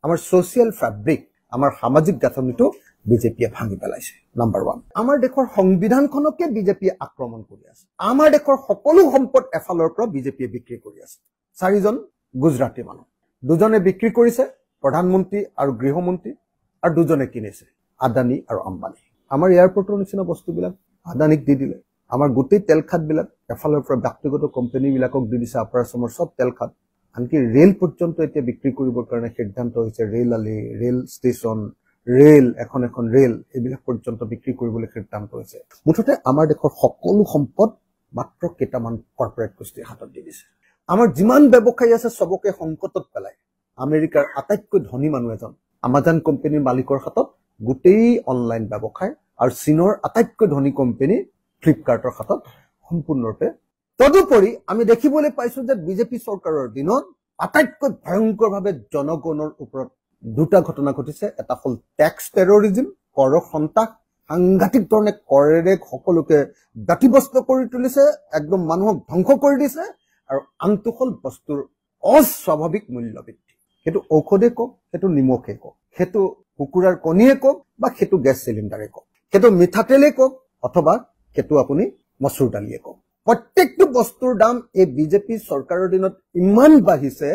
আমাৰ social fabric আমাৰ সামাজিক গাঁথনিটো বিজেপিয়ে ভাঙি পেলাইছে নাম্বাৰ 1 আমাৰ দেশৰ সংবিধানখনকে বিজেপিয়ে আক্ৰমণ কৰি আছে আমাৰ দেশৰ সকলো সম্পদ এফালৰ পৰা বিজেপিয়ে বিক্ৰী কৰি আছে চাৰিজন গুজৰাটী মানুহ দুজনে বিক্ৰী কৰিছে প্ৰধানমন্ত্ৰী আৰু গৃহমন্ত্ৰী আৰু দুজনে কিনিছে আদানী আৰু আম্বানী আমাৰ এয়াৰপৰ্টৰ নিচিনা বস্তুবিলাক আদানীক দি দিলে আমাৰ গোটেই তেল খাতবিলাক এফালৰ পৰা ব্যক্তিগত কোম্পানীবিলাকক দি দিছে অপাৰেচনৰ সব তেল খাত আনকি ৰেল পৰ্যন্ত এতিয়া বিক্ৰী কৰিবৰ কাৰণে সিদ্ধান্ত হৈছে ৰেল আলি ৰেল ষ্টেচন ৰেল এখন ৰেল এইবিলাক পৰ্যন্ত বিক্ৰী কৰিবলৈ সিদ্ধান্ত হৈছে মুঠতে আমাৰ দেশৰ সকলো সম্পদ মাত্ৰ কেইটামান কৰ্পোৰেট গোষ্ঠীৰ হাতত দি দিছে আমাৰ যিমান ব্যৱসায়ী আছে সবকে সংকটত পেলাই আমেৰিকাৰ আটাইতকৈ ধনী মানুহ এজন আমাজন কোম্পানীৰ মালিকৰ হাতত গোটেই অনলাইন ব্যৱসায় আৰু চীনৰ আটাইতকৈ ধনী কোম্পানী ফ্লিপকাৰ্টৰ হাতত সম্পূৰ্ণৰূপে তদুপৰি আমি দেখিবলৈ পাইছো যে বিজেপি চৰকাৰৰ দিনত আটাইতকৈ ভয়ংকৰভাৱে জনগণৰ ওপৰত দুটা ঘটনা ঘটিছে এটা হল ট্যাক্স টেৰৰিজম কৰ সন্ত্ৰাস সাংঘাতিক ধৰণে কৰেৰে সকলোকে দাতিবস্ত কৰি তুলিছে একদম মানুহক ধ্বংস কৰি দিছে আৰু আনটো হল বস্তুৰ অস্বাভাৱিক মূল্য বৃদ্ধি হেতু ঔষধে কক হেতু নিমখে কক হেতু কুকুৰাৰ কণীয়ে কক বা হেতু গেছ সিলিন্ডাৰে কক হেতু মিঠাতেলে কক অথবা হেতু আপুনি মসুৰ দালিয়ে কক প্ৰত্যেকটো বস্তুৰ দাম এই বিজেপি চৰকাৰৰ দিনত ইমান বাঢ়িছে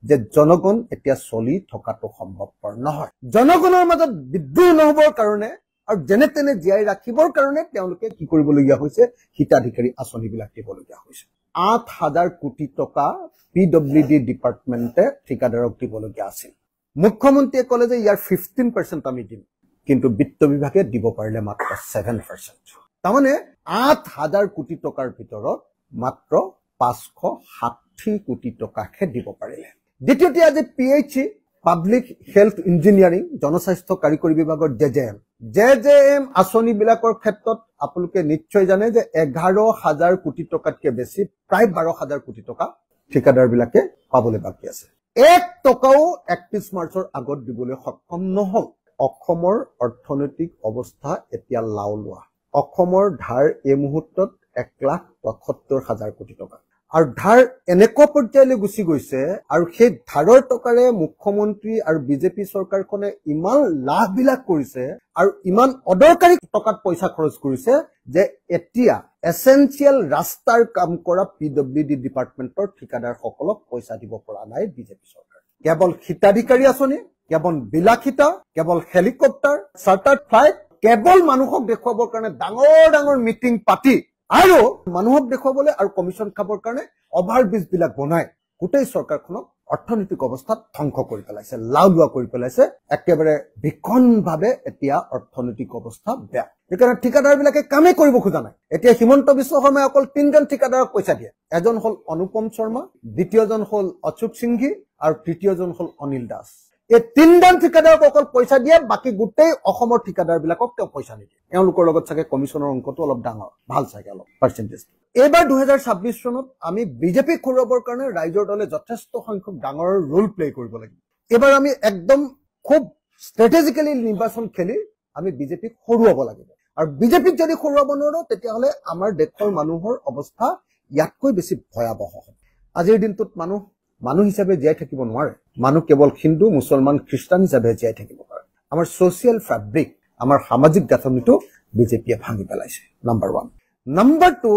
যে জনগণ এতিয়া চলি থকাটো সম্ভৱপৰ নহয় জনগণৰ মাজত বিদ্ৰোহ নহবৰ কাৰণে আৰু যেনে তেনে জীয়াই ৰাখিবৰ কাৰণে তেওঁলোকে কি কৰিবলগীয়া হৈছে হিতাধিকাৰী আঁচনিবিলাক দিবলগীয়া হৈছে 8,000 কোটি টকা পিডব্লিউডি ডিপাৰ্টমেণ্টে ঠিকাদাৰক দিবলগীয়া আছিল মুখ্যমন্ত্ৰীয়ে ক'লে যে ইয়াৰ 15% আমি দিম কিন্তু বিত্ত বিভাগে দিব পাৰিলে মাত্ৰ 7% তাৰমানে 8,000 কোটি টকাৰ ভিতৰত মাত্ৰ 560 কোটি টকাহে দিব পাৰিলে দ্বিতীয়তে আজি পিএইচই পাব্লিক হেলথ ইঞ্জিনিয়াৰিং জনস্বাস্থ্য কাৰিকৰী বিভাগৰ জেজেএম আঁচনি বিলাকৰ ক্ষেত্ৰত আপোনালোকে নিশ্চয় জানে যে 11,000 কোটি টকাতকৈ বেছি প্ৰায় 12,000 কোটি টকা ঠিকাদাৰ বিলাকে পাবলৈ বাকী আছে 1 টকাও 31 মাৰ্চৰ আগত দিবলৈ সক্ষম নহল অসমৰ অৰ্থনৈতিক অৱস্থা এতিয়া লাওলোৱা অসমৰ ধাৰ এই মুহূৰ্তত 1,77,000 কোটি টকা আৰু ধাৰ এনেকুৱা পৰ্যায়লৈ গুচি গৈছে আৰু সেই ধাৰৰ টকাৰে মুখ্যমন্ত্ৰী আৰু বিজেপি চৰকাৰখনে ইমান লাভবিলাক কৰিছে আৰু ইমান অদৰকাৰী টকাত পইচা খৰচ কৰিছে যে এতিয়া এসেনশিয়াল ৰাস্তাৰ কাম কৰা পিডব্লিউডি ডিপাৰ্টমেণ্টৰ ঠিকাদাৰসকলক পইচা দিব পৰা নাই বিজেপি চৰকাৰ কেৱল হিতাধিকাৰী আঁচনি কেৱল বিলাসিতা কেৱল হেলিকপ্টাৰ চাৰ্টাৰ্ড ফ্লাইট কেৱল মানুহক দেখুৱাবৰ কাৰণে ডাঙৰ ডাঙৰ মিটিং পাতি আৰু মানুহক দেখুৱাবলৈ আৰু কমিশন খাবৰ কাৰণে অভাৰব্ৰিজ বিলাক বনাই গোটেই চৰকাৰখনক অৰ্থনৈতিক অৱস্থাত ধ্বংস কৰি পেলাইছে লাওলোৱা কৰি পেলাইছে একেবাৰে বিকনভাৱে এতিয়া অৰ্থনৈতিক অৱস্থা বেয়া এইকাৰণে ঠিকাদাৰ বিলাকে কামে কৰিব খোজা নাই এতিয়া হিমন্ত বিশ্ব শৰ্মাই অকল 3জন ঠিকাদাৰক পইচা দিয়ে এজন হল অনুপম শৰ্মা দ্বিতীয়জন হল অচ্যুত সিংঘি আৰু তৃতীয়জন হল অনিল দাস এই 3জন ঠিকাদাৰক অকল পইচা দিয়ে বাকি গোটেই অসমৰ ঠিকাদাৰ বিলাকক তেওঁ পইচা নিদিয়ে তেওঁলোকৰ লগত চাগে কমিশনৰ অংকটো অলপ ডাঙৰ ভাল চাগে অলপ পাৰ্চেন্টেজ এইবাৰ 2026 চনত আমি বিজেপি খুৰাবৰ কাৰণে ৰাইজৰ দলে যথেষ্ট সংখ্যক ডাঙৰ ৰোল প্লে কৰিব লাগিব এবাৰ আমি একদম খুব ষ্ট্ৰেটেজিক্যালি নিৰ্বাচন খেলি আমি বিজেপিক খুৰুৱাব লাগিব আৰু বিজেপিক যদি খুৰুৱাব নোৱাৰো তেতিয়াহলে আমাৰ দেশৰ মানুহৰ অৱস্থা ইয়াতকৈ বেছি ভয়াবহ হ'ব আজিৰ দিনটোত মানুহ হিচাপে জীয়াই থাকিব নোৱাৰে মানুহ কেৱল হিন্দু মুছলমান খ্ৰীষ্টান হিচাপে জীয়াই থাকিব পাৰে আমাৰ সোশিয়াল ফেব্ৰিক আমাৰ সামাজিক গাঁথনিটো বিজেপিয়ে ভাঙি পেলাইছে নাম্বাৰ 1 নাম্বাৰ 2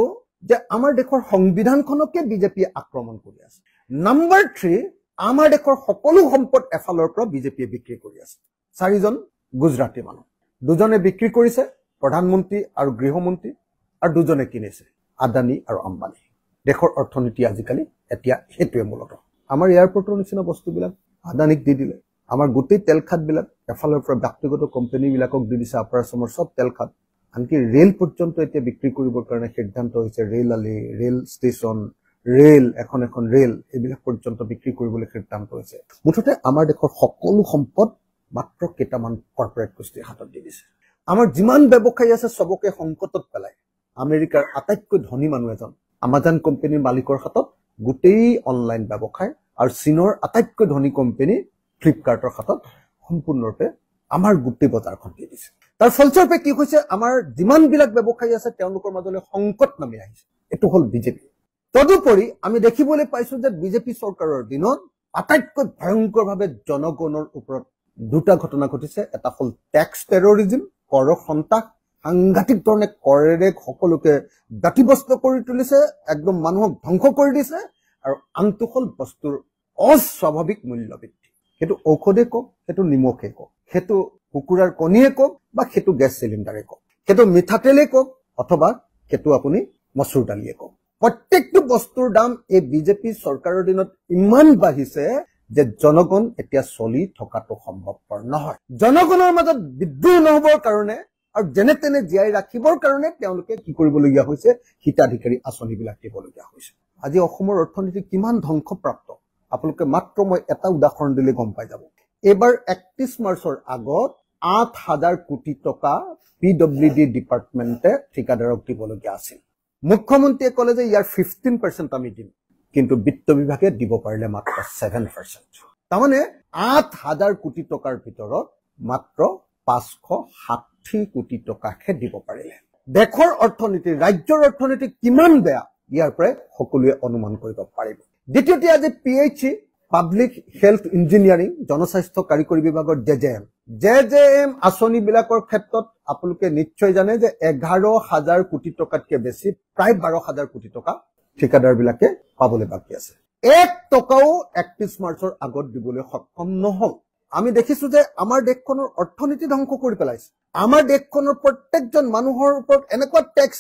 যে আমাৰ দেশৰ সংবিধানখনকে বিজেপিয়ে আক্ৰমণ কৰি আছে নাম্বাৰ 3 আমাৰ দেশৰ সকলো সম্পদ এফালৰ পৰা বিজেপিয়ে বিক্ৰী কৰি আছে চাৰিজন গুজৰাটী মানুহ দুজনে বিক্ৰী কৰিছে প্ৰধানমন্ত্ৰী আৰু গৃহমন্ত্ৰী আৰু দুজনে কিনিছে আদানী আৰু আম্বানী দেশৰ অৰ্থনীতি আজিকালি এতিয়া হেতুৱে মূলত আমাৰ এয়াৰপৰ্টৰ নিচিনা বস্তুবিলাক আদানীক দি দিলে আমাৰ গোটেই তেল খাতবিলাক এফালৰ পৰা ব্যক্তিগত কোম্পানীবিলাকক দি দিছে অপাৰেচনৰ সব তেল খাত আনকি ৰেল পৰ্যন্ত এতিয়া বিক্ৰী কৰিবৰ কাৰণে সিদ্ধান্ত হৈছে ৰেল আলি ৰেল ষ্টেচন ৰেল এখন ৰেল এইবিলাক পৰ্যন্ত বিক্ৰী কৰিবলৈ সিদ্ধান্ত হৈছে মুঠতে আমাৰ দেশৰ সকলো সম্পদ মাত্ৰ কেইটামান কৰ্পোৰেট গোষ্ঠীৰ হাতত দি দিছে আমাৰ যিমান ব্যৱসায়ী আছে সবকে সংকটত পেলাই আমেৰিকাৰ আটাইতকৈ ধনী মানুহ এজন আমাজন কোম্পানীৰ মালিকৰ হাতত গোটেই অনলাইন ব্যৱসায় আৰু চীনৰ আটাইতকৈ ধনী কোম্পানী ফ্লিপকাৰ্টৰ হাতত সম্পূৰ্ণৰূপে আমাৰ গোটেই বজাৰখন দি দিছে তাৰ ফলস্বৰূপে কি হৈছে আমাৰ যিমান বিলাক ব্যৱসায়ী আছে তেওঁলোকৰ মাজলৈ সংকট নামি আহিছে এটো হল বিজেপি তদুপৰি আমি দেখিবলৈ পাইছো যে বিজেপি চৰকাৰৰ দিনত আটাইতকৈ ভয়ংকৰভাৱে জনগণৰ ওপৰত দুটা ঘটনা ঘটিছে। এটা হ'ল টেক্স টেৰৰিজিম, কৰ সন্ত্ৰাস, সাংঘাতিক ধৰণে কৰেৰে সকলোকে ব্যতিব্যস্ত কৰি তুলিছে, একদম মানুহক ধ্বংস কৰি দিছে। আৰু আনটো হ'ল বস্তুৰ অস্বাভাৱিক মূল্য বৃদ্ধি। সেইটো ঔষধে কওক, সেইটো নিমখে কওক, সেইটো কুকুৰাৰ কণীয়ে কওক, বা সেইটো গেছ চিলিণ্ডাৰে কওক, সেইটো মিঠাতেলে কওক, অথবা সেইটো আপুনি মচুৰ দালিয়ে কওক, প্ৰত্যেকটো বস্তুৰ দাম এই বিজেপি চৰকাৰৰ দিনত ইমান বাঢ়িছে যে জনগণ এতিয়া চলি থকাটো সম্ভৱপৰ নহয়। জনগণৰ মাজত বিদ্ৰোহ নহবৰ কাৰণে আৰু যেনে তেনে জীয়াই ৰাখিবৰ কাৰণে তেওঁলোকে কি কৰিবলগীয়া হৈছে, হিতাধিকাৰী আঁচনিবিলাক দিবলগীয়া হৈছে। আজি অসমৰ অৰ্থনীতি কিমান ধ্বংসপ্ৰাপ্ত আপোনালোকে মাত্ৰ মই এটা উদাহৰণ দিলে গম পাই যাব। এইবাৰ 31 মাৰ্চৰ আগত 8,000 কোটি টকা PWD ডিপাৰ্টমেণ্টে ঠিকাদাৰক দিবলগীয়া আছিল। মুখ্যমন্ত্ৰীয়ে ক'লে যে ইয়াৰ 15% আমি দিম, কিন্তু বিত্ত বিভাগে দিব পাৰিলে মাত্ৰ 7%। তাৰমানে 8,000 কোটি টকাৰ ভিতৰত মাত্ৰ 560 কোটি টকাহে দিব পাৰিলে। দেশৰ অৰ্থনীতি, ৰাজ্যৰ অৰ্থনীতি কিমান বেয়া ইয়াৰ পৰাই সকলোৱে অনুমান কৰিব পাৰিব। দ্বিতীয়তে আজি PHE পাব্লিক হেল্থ ইঞ্জিনিয়াৰিং জনস্বাস্থ্য কাৰিকৰী বিভাগৰ JJM আঁচনিবিলাকৰ ক্ষেত্ৰত আপোনালোকে নিশ্চয় জানে যে 11,000 কোটি টকাতকৈ বেছি, প্ৰায় 12,000 কোটি টকা ঠিকাদাৰবিলাকে পাবলৈ বাকী আছে। 1 টকাও 31 মাৰ্চৰ আগত দিবলৈ সক্ষম নহল। আমি দেখিছো যে আমাৰ দেশখনৰ অৰ্থনীতি ধ্বংস কৰি পেলাইছে। আমাৰ দেশখনৰ প্ৰত্যেকজন মানুহৰ ওপৰত এনেকুৱা টেক্স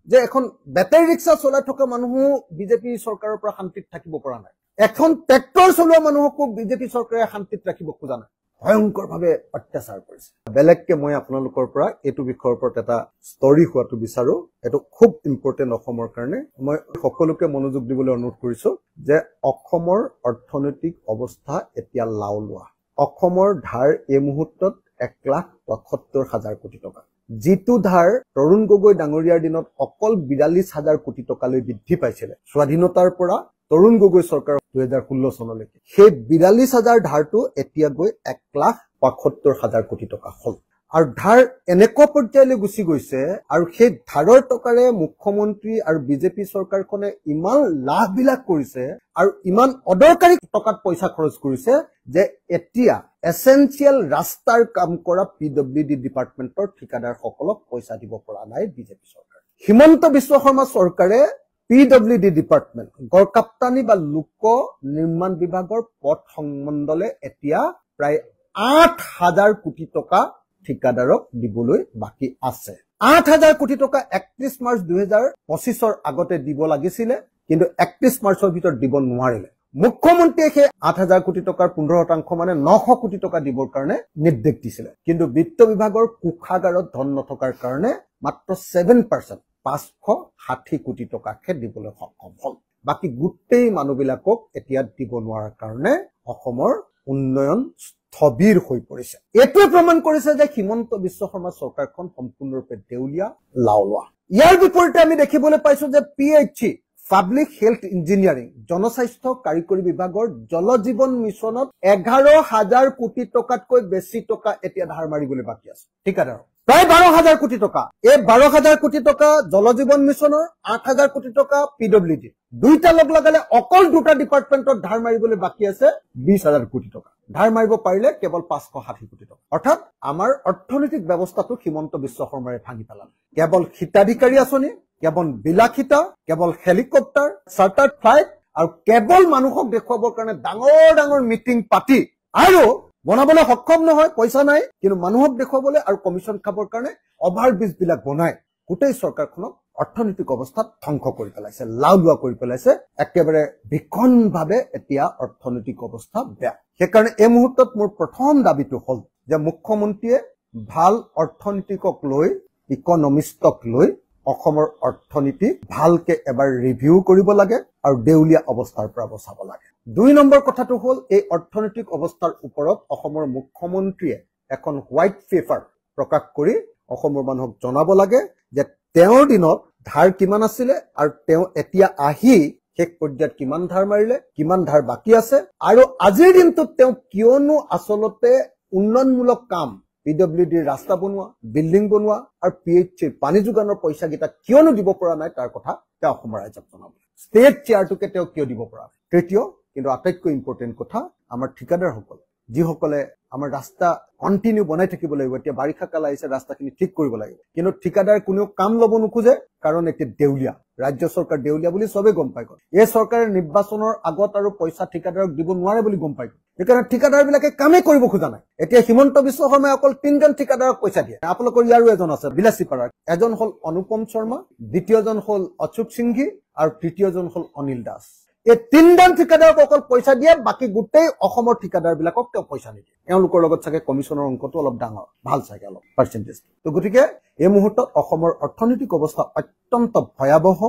যে এখন বেটাৰী ৰিক্সা চলাই থকা মানুহো বিজেপি চৰকাৰৰ পৰা শান্তিত থাকিব পৰা নাই। এখন ট্ৰেক্টৰ চলোৱা মানুহকো বিজেপি চৰকাৰে শান্তিত ৰাখিব খোজা নাই, ভয়ংকৰভাৱে অত্যাচাৰ কৰিছে। বেলেগকে মই আপোনালোকৰ পৰা এইটো বিষয়ৰ ওপৰত এটা ষ্টৰী হোৱাটো বিচাৰো। এইটো খুব ইম্পৰ্টেণ্ট অসমৰ কাৰণে। মই সকলোকে মনোযোগ দিবলৈ অনুৰোধ কৰিছো যে অসমৰ অৰ্থনৈতিক অৱস্থা এতিয়া লাওলোৱা। অসমৰ ধাৰ এই মুহূৰ্তত 1,75,000 কোটি টকা, যিটো ধাৰ তৰুণ গগৈ ডাঙৰীয়াৰ দিনত অকল 42,000 কোটি টকালৈ বৃদ্ধি পাইছিলে স্বাধীনতাৰ পৰা তৰুণ গগৈ চৰকাৰ 2016 চনলৈকে। সেই 42,000 ধাৰটো এতিয়া গৈ 1,75,000 কোটি টকা হ'ল। আৰু ধাৰ এনেকুৱা পৰ্যায়লৈ গুচি গৈছে, আৰু সেই ধাৰৰ টকাৰে মুখ্যমন্ত্ৰী আৰু বিজেপি চৰকাৰখনে ইমান লাভবিলাক কৰিছে আৰু ইমান অদৰকাৰী টকাত পইচা খৰচ কৰিছে যে এতিয়া এছেঞ্চিয়েল ৰাস্তাৰ কাম কৰা PWD ডিপাৰ্টমেণ্টৰ ঠিকাদাৰসকলক পইচা দিব পৰা নাই বিজেপি চৰকাৰ। হিমন্ত বিশ্ব শৰ্মা চৰকাৰে PWD ডিপাৰ্টমেণ্ট, গড়কাপ্তানি বা লোক নিৰ্মাণ বিভাগৰ পথ সংমণ্ডলে এতিয়া প্ৰায় 8,000 কোটি টকা ঠিকাদাৰক দিবলৈ বাকী আছে। 8,000 কোটি টকা 31 মাৰ্চ 2025ৰ আগতে দিব লাগিছিলে, কিন্তু 31 মাৰ্চৰ ভিতৰত দিব নোৱাৰিলে। মুখ্যমন্ত্ৰীয়ে সেই 8,000 কোটি টকাৰ 15% মানে 900 কোটি টকা দিবৰ কাৰণে নিৰ্দেশ দিছিলে, কিন্তু বিত্ত বিভাগৰ কোষাগাৰত ধন নথকাৰ কাৰণে মাত্ৰ 7%, 560 কোটি টকাহে দিবলৈ সক্ষম হ'ল। বাকী গোটেই মানুহবিলাকক এতিয়া দিব নোৱাৰাৰ কাৰণে অসমৰ উন্নয়ন স্থবিৰ হৈ পৰিছে। এইটোৱে প্ৰমাণ কৰিছে যে হিমন্ত বিশ্ব শৰ্মা চৰকাৰখন সম্পূৰ্ণৰূপে দেউলীয়া, লাওলোৱা। ইয়াৰ বিপৰীতে আমি দেখিবলৈ পাইছো যে PHE পাব্লিক হেল্থ ইঞ্জিনিয়াৰিং জনস্বাস্থ্য কাৰিকৰী বিভাগৰ জল জীৱন মিছনত 11,000 কোটি টকাতকৈ বেছি টকা এতিয়া ধাৰ মাৰিবলৈ বাকী আছে ঠিকাদাৰ, প্ৰায় 12,000 কোটি টকা। এই 12,000 কোটি টকা জল জীৱন মিছনৰ, 8,000 কোটি টকা PWD, দুইটা লগ লগালে অকল দুটা ডিপাৰ্টমেণ্টত ধাৰ মাৰিবলৈ বাকী আছে 20,000 কোটি টকা। ধাৰ মাৰিব পাৰিলে কেৱল 560 কোটি টকা। অৰ্থাৎ আমাৰ অৰ্থনৈতিক ব্যৱস্থাটো হিমন্ত বিশ্ব শৰ্মাৰে ভাঙি পেলালে। কেৱল হিতাধিকাৰী আঁচনি, কেৱল বিলাসিতা, কেৱল হেলিকপ্টাৰ, চাৰ্টাৰ্ড ফ্লাইট, আৰু কেৱল মানুহক দেখুৱাবৰ কাৰণে ডাঙৰ ডাঙৰ মিটিং পাতি আৰু বনাবলৈ সক্ষম নহয়, পইচা নাই, কিন্তু মানুহক দেখুৱাবলৈ আৰু কমিশ্যন খাবৰ কাৰণে অভাৰব্ৰিজ বিলাক বনাই গোটেই চৰকাৰখনক অৰ্থনৈতিক অৱস্থাত ধ্বংস কৰি পেলাইছে, লাওলোৱা কৰি পেলাইছে। একেবাৰে ভীষণভাৱে এতিয়া অৰ্থনৈতিক অৱস্থা বেয়া। সেইকাৰণে এই মুহূৰ্তত মোৰ প্ৰথম দাবীটো হ'ল যে মুখ্যমন্ত্ৰীয়ে ভাল অৰ্থনীতিকক লৈ, ইকনমিষ্টক লৈ অসমৰ অৰ্থনীতি ভালকে এবাৰ ৰিভিউ কৰিব লাগে আৰু দেউলীয়া অৱস্থাৰ পৰা বচাব লাগে। 2 নম্বৰ কথাটো হ'ল এই অৰ্থনৈতিক অৱস্থাৰ ওপৰত অসমৰ মুখ্যমন্ত্ৰীয়ে এখন হোৱাইট পেপাৰ প্ৰকাশ কৰি অসমৰ মানুহক জনাব লাগে যে তেওঁৰ দিনত ধাৰ কিমান আছিলে আৰু তেওঁ এতিয়া আহি শেষ পৰ্যায়ত কিমান ধাৰ মাৰিলে, কিমান ধাৰ বাকী আছে, আৰু আজিৰ দিনটোত তেওঁ কিয়নো আচলতে উন্নয়নমূলক কাম PWDৰ ৰাস্তা বনোৱা, বিল্ডিং বনোৱা আৰু PHEৰ পানী যোগানৰ পইচাকেইটা কিয়নো দিব পৰা নাই তাৰ কথা তেওঁ অসমৰ ৰাইজক জনাব। ষ্টেট চেয়াৰটোকে তেওঁ কিয় দিব পৰা নাই। তৃতীয়, কিন্তু আটাইতকৈ ইম্পৰ্টেণ্ট কথা আমাৰ ঠিকাদাৰসকল যিসকলে আমাৰ ৰাস্তা কণ্টিনিউ বনাই থাকিব লাগিব এতিয়া বাৰিষা কাল আহিছে ৰাস্তাখিনি ঠিক কৰিব লাগিব কিন্তু ঠিকাদাৰ কোনেও কাম ল'ব নোখোজে কাৰণ এতিয়া দেউলীয়া ৰাজ্য চৰকাৰ দেউলীয়া বুলি সবে গম পাই গ'ল এই চৰকাৰে নিৰ্বাচনৰ আগত আৰু পইচা ঠিকাদাৰক দিব নোৱাৰে বুলি গম পাই গ'ল সেইকাৰণে ঠিকাদাৰবিলাকে কামেই কৰিব খোজা নাই এতিয়া হিমন্ত বিশ্ব শৰ্মাই অকল 3জন ঠিকাদাৰক পইচা দিয়ে আপোনালোকৰ ইয়াৰো এজন আছে বিলাসীপাৰাৰ এজন হ'ল অনুপম শৰ্মা দ্বিতীয়জন হ'ল অচ্যুত সিংঘি আৰু তৃতীয়জন হ'ল অনিল দাস এই 3জন ঠিকাদাৰক অকল পইচা দিয়ে বাকি গোটেই অসমৰ ঠিকাদাৰবিলাকক তেওঁ পইচা নিদিয়ে এওঁলোকৰ লগত চাগে কমিছনৰ অংকটো অলপ ডাঙৰ ভাল চাগে অলপ পাৰ্চেন্টেজ তো গতিকে এই মুহূৰ্তত অসমৰ অৰ্থনৈতিক অৱস্থা অত্যন্ত ভয়াৱহ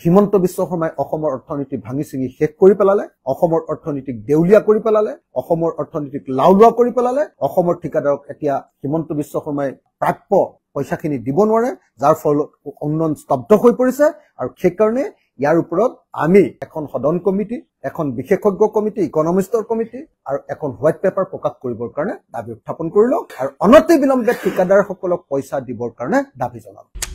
হিমন্ত বিশ্ব শৰ্মাই অসমৰ অৰ্থনীতি ভাঙি চিঙি শেষ কৰি পেলালে অসমৰ অৰ্থনীতিক দেউলীয়া কৰি পেলালে অসমৰ অৰ্থনীতিক লাওলোৱা কৰি পেলালে অসমৰ ঠিকাদাৰক এতিয়া হিমন্ত বিশ্ব শৰ্মাই প্ৰাপ্য পইচাখিনি দিব নোৱাৰে যাৰ ফলত উন্নয়ন স্তব্ধ হৈ পৰিছে আৰু সেইকাৰণে ইয়াৰ ওপৰত আমি এখন সদন কমিটি এখন বিশেষজ্ঞ কমিটি ইকনমিষ্টৰ কমিটি আৰু এখন হোৱাইট পেপাৰ প্ৰকাশ কৰিবৰ কাৰণে দাবী উত্থাপন কৰিলো আৰু অনতি বিলম্বে ঠিকাদাৰসকলক পইচা দিবৰ কাৰণে দাবী জনালো